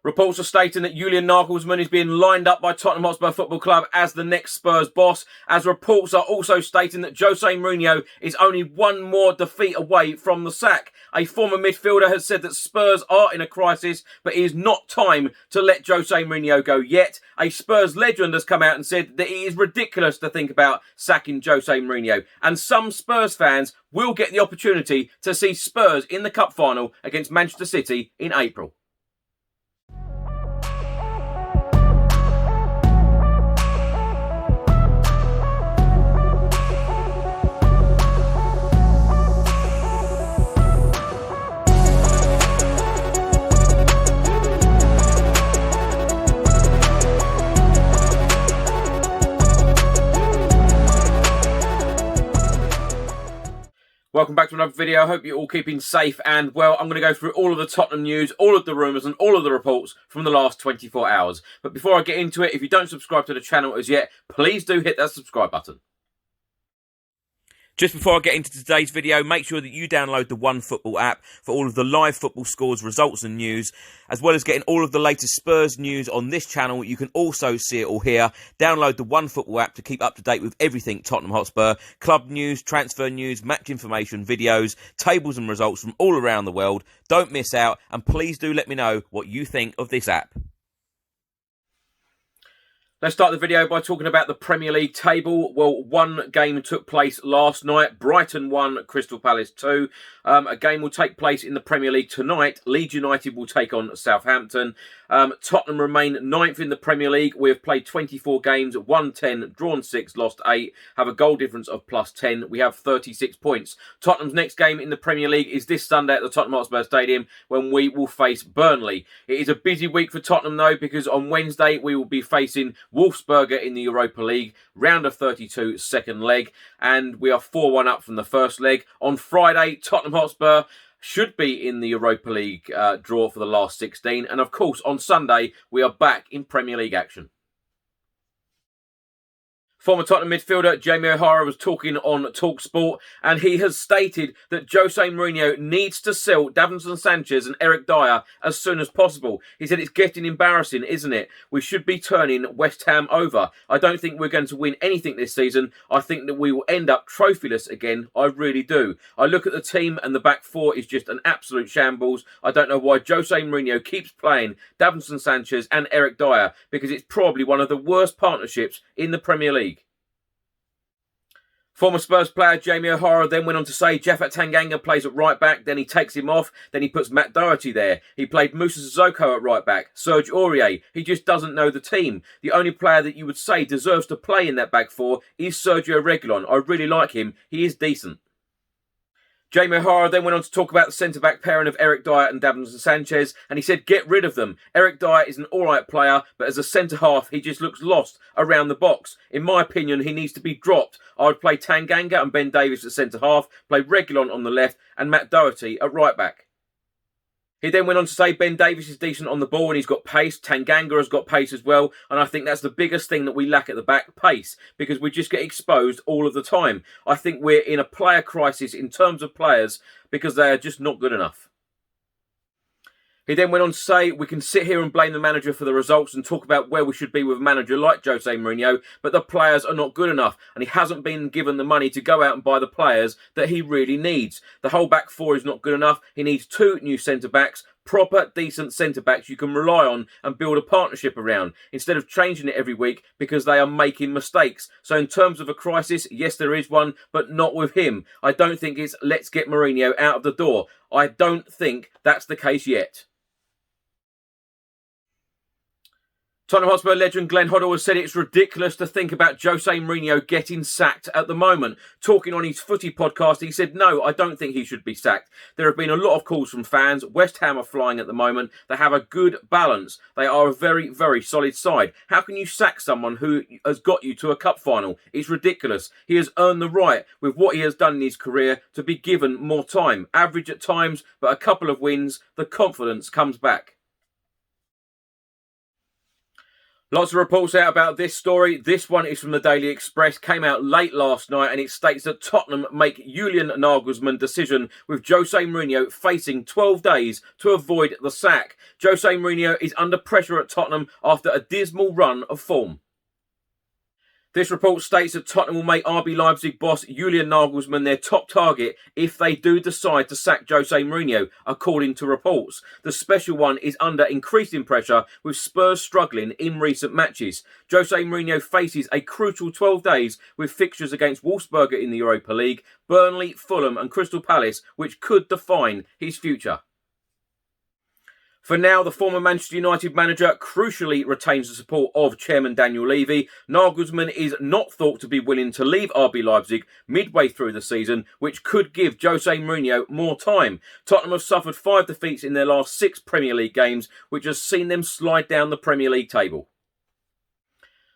Reports are stating that Julian Nagelsmann is being lined up by Tottenham Hotspur Football Club as the next Spurs boss, as reports are also stating that Jose Mourinho is only one more defeat away from the sack. A former midfielder has said that Spurs are in a crisis, but it is not time to let Jose Mourinho go yet. A Spurs legend has come out and said that it is ridiculous to think about sacking Jose Mourinho, and some Spurs fans will get the opportunity to see Spurs in the cup final against Manchester City in April. Welcome back to another video. I hope you're all keeping safe and well. I'm going to go through all of the Tottenham news, all of the rumours and all of the reports from the last 24 hours. But before I get into it, if you don't subscribe to the channel as yet, please do hit that subscribe button. Just before I get into today's video, make sure that you download the OneFootball app for all of the live football scores, results and news, as well as getting all of the latest Spurs news on this channel. You can also see it all here. Download the OneFootball app to keep up to date with everything Tottenham Hotspur, club news, transfer news, match information, videos, tables and results from all around the world. Don't miss out, and please do let me know what you think of this app. Let's start the video by talking about the Premier League table. Well, one game took place last night. Brighton 1, Crystal Palace 2. A game will take place in the Premier League tonight. Leeds United will take on Southampton. Tottenham remain 9th in the Premier League. We have played 24 games, won 10, drawn 6, lost 8, have a goal difference of plus 10. We have 36 points. Tottenham's next game in the Premier League is this Sunday at the Tottenham Hotspur Stadium when we will face Burnley. It is a busy week for Tottenham though, because on Wednesday we will be facing Wolfsberger in the Europa League, round of 32, second leg, and we are 4-1 up from the first leg. On Friday, Tottenham Hotspur should be in the Europa League draw for the last 16, and of course on Sunday we are back in Premier League action. Former Tottenham midfielder Jamie O'Hara was talking on TalkSport, and he has stated that Jose Mourinho needs to sell Davinson Sanchez and Eric Dyer as soon as possible. He said it's getting embarrassing, isn't it? We should be turning West Ham over. I don't think we're going to win anything this season. I think that we will end up trophyless again. I really do. I look at the team and the back four is just an absolute shambles. I don't know why Jose Mourinho keeps playing Davinson Sanchez and Eric Dyer, because it's probably one of the worst partnerships in the Premier League. Former Spurs player Jamie O'Hara then went on to say Japhet Tanganga plays at right back, then he takes him off, then he puts Matt Doherty there. He played Moussa Sissoko at right back, Serge Aurier. He just doesn't know the team. The only player that you would say deserves to play in that back four is Sergio Reguilon. I really like him. He is decent. Jamie O'Hara then went on to talk about the centre-back pairing of Eric Dyer and Davinson Sanchez, and he said, get rid of them. Eric Dyer is an alright player, but as a centre-half, he just looks lost around the box. In my opinion, he needs to be dropped. I would play Tanganga and Ben Davies at centre-half, play Reguilon on the left, and Matt Doherty at right-back. He then went on to say Ben Davies is decent on the ball and he's got pace. Tanganga has got pace as well. And I think that's the biggest thing that we lack at the back, pace, because we just get exposed all of the time. I think we're in a player crisis in terms of players because they are just not good enough. He then went on to say, we can sit here and blame the manager for the results and talk about where we should be with a manager like Jose Mourinho, but the players are not good enough, and he hasn't been given the money to go out and buy the players that he really needs. The whole back four is not good enough. He needs 2 new centre-backs, proper, decent centre-backs you can rely on and build a partnership around, instead of changing it every week because they are making mistakes. So in terms of a crisis, yes, there is one, but not with him. I don't think it's let's get Mourinho out of the door. I don't think that's the case yet. Tottenham Hotspur legend Glenn Hoddle has said it's ridiculous to think about Jose Mourinho getting sacked at the moment. Talking on his Footy podcast, he said, no, I don't think he should be sacked. There have been a lot of calls from fans. West Ham are flying at the moment. They have a good balance. They are a very, very solid side. How can you sack someone who has got you to a cup final? It's ridiculous. He has earned the right, with what he has done in his career, to be given more time. Average at times, but a couple of wins, the confidence comes back. Lots of reports out about this story. This one is from the Daily Express, came out late last night, and it states that Tottenham make Julian Nagelsmann decision with Jose Mourinho facing 12 days to avoid the sack. Jose Mourinho is under pressure at Tottenham after a dismal run of form. This report states that Tottenham will make RB Leipzig boss Julian Nagelsmann their top target if they do decide to sack Jose Mourinho, according to reports. The special one is under increasing pressure, with Spurs struggling in recent matches. Jose Mourinho faces a crucial 12 days with fixtures against Wolfsburg in the Europa League, Burnley, Fulham and Crystal Palace, which could define his future. For now, the former Manchester United manager crucially retains the support of Chairman Daniel Levy. Nagelsmann is not thought to be willing to leave RB Leipzig midway through the season, which could give Jose Mourinho more time. Tottenham have suffered 5 defeats in their last 6 Premier League games, which has seen them slide down the Premier League table.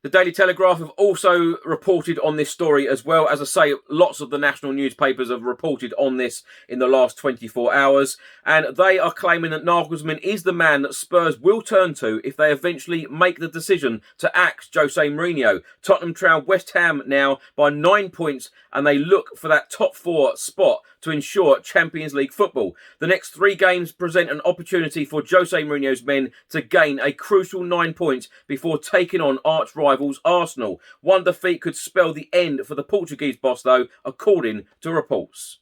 The Daily Telegraph have also reported on this story as well. As I say, lots of the national newspapers have reported on this in the last 24 hours. And they are claiming that Nagelsmann is the man that Spurs will turn to if they eventually make the decision to axe Jose Mourinho. Tottenham trail West Ham now by 9 points, and they look for that top 4 spot to ensure Champions League football. The next 3 games present an opportunity for Jose Mourinho's men to gain a crucial 9 points before taking on arch rivals Arsenal. One defeat could spell the end for the Portuguese boss, though, according to reports.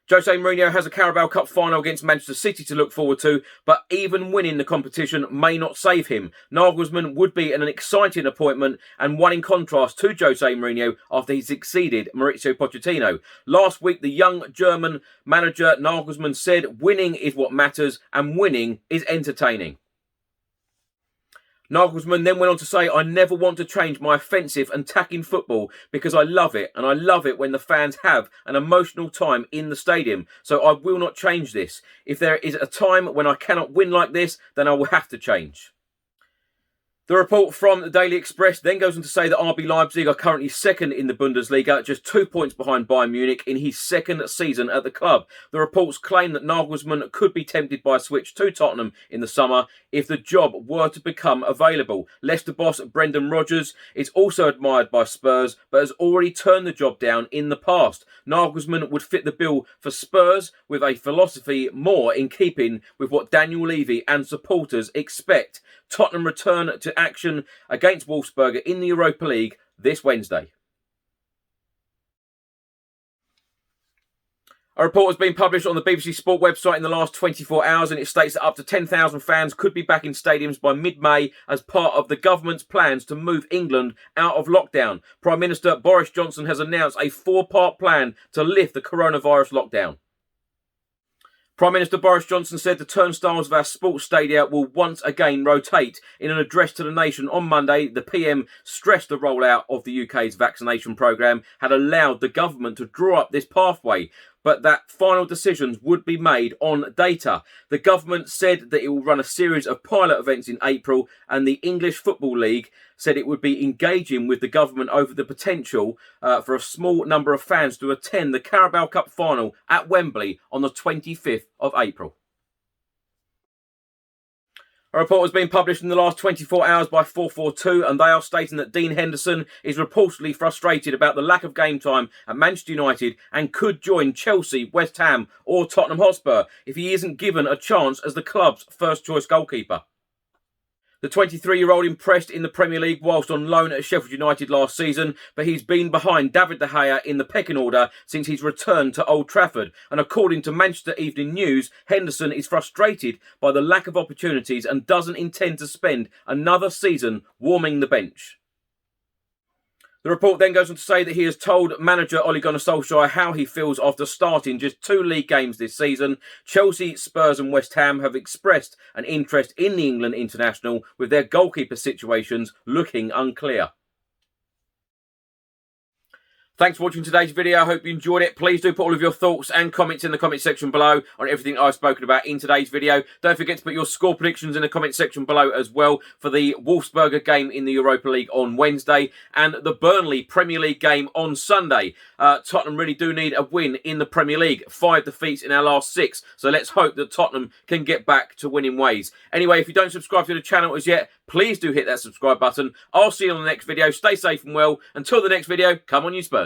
Jose Mourinho has a Carabao Cup final against Manchester City to look forward to, but even winning the competition may not save him. Nagelsmann would be an exciting appointment, and one in contrast to Jose Mourinho after he succeeded Mauricio Pochettino. Last week, the young German manager Nagelsmann said, "Winning is what matters, and winning is entertaining." Nagelsmann then went on to say, "I never want to change my offensive and attacking football because I love it, and I love it when the fans have an emotional time in the stadium, so I will not change this. If there is a time when I cannot win like this, then I will have to change." The report from the Daily Express then goes on to say that RB Leipzig are currently second in the Bundesliga, just 2 points behind Bayern Munich in his second season at the club. The reports claim that Nagelsmann could be tempted by a switch to Tottenham in the summer if the job were to become available. Leicester boss Brendan Rodgers is also admired by Spurs, but has already turned the job down in the past. Nagelsmann would fit the bill for Spurs with a philosophy more in keeping with what Daniel Levy and supporters expect. Tottenham return to action against Wolfsburg in the Europa League this Wednesday. A report has been published on the BBC Sport website in the last 24 hours, and it states that up to 10,000 fans could be back in stadiums by mid-May as part of the government's plans to move England out of lockdown. Prime Minister Boris Johnson has announced a 4-part plan to lift the coronavirus lockdown. Prime Minister Boris Johnson said the turnstiles of our sports stadia will once again rotate. In an address to the nation on Monday, the PM stressed the rollout of the UK's vaccination programme had allowed the government to draw up this pathway, but that final decisions would be made on data. The government said that it will run a series of pilot events in April, and the English Football League said it would be engaging with the government over the potential for a small number of fans to attend the Carabao Cup final at Wembley on the 25th of April. A report has been published in the last 24 hours by 442, and they are stating that Dean Henderson is reportedly frustrated about the lack of game time at Manchester United and could join Chelsea, West Ham or Tottenham Hotspur if he isn't given a chance as the club's first-choice goalkeeper. The 23-year-old impressed in the Premier League whilst on loan at Sheffield United last season, but he's been behind David De Gea in the pecking order since his return to Old Trafford. And according to Manchester Evening News, Henderson is frustrated by the lack of opportunities and doesn't intend to spend another season warming the bench. The report then goes on to say that he has told manager Ole Gunnar Solskjaer how he feels after starting just 2 league games this season. Chelsea, Spurs and West Ham have expressed an interest in the England international, with their goalkeeper situations looking unclear. Thanks for watching today's video. I hope you enjoyed it. Please do put all of your thoughts and comments in the comment section below on everything I've spoken about in today's video. Don't forget to put your score predictions in the comment section below as well for the Wolfsburger game in the Europa League on Wednesday and the Burnley Premier League game on Sunday. Tottenham really do need a win in the Premier League. 5 defeats in our last 6. So let's hope that Tottenham can get back to winning ways. Anyway, if you don't subscribe to the channel as yet, please do hit that subscribe button. I'll see you on the next video. Stay safe and well. Until the next video, come on you Spurs.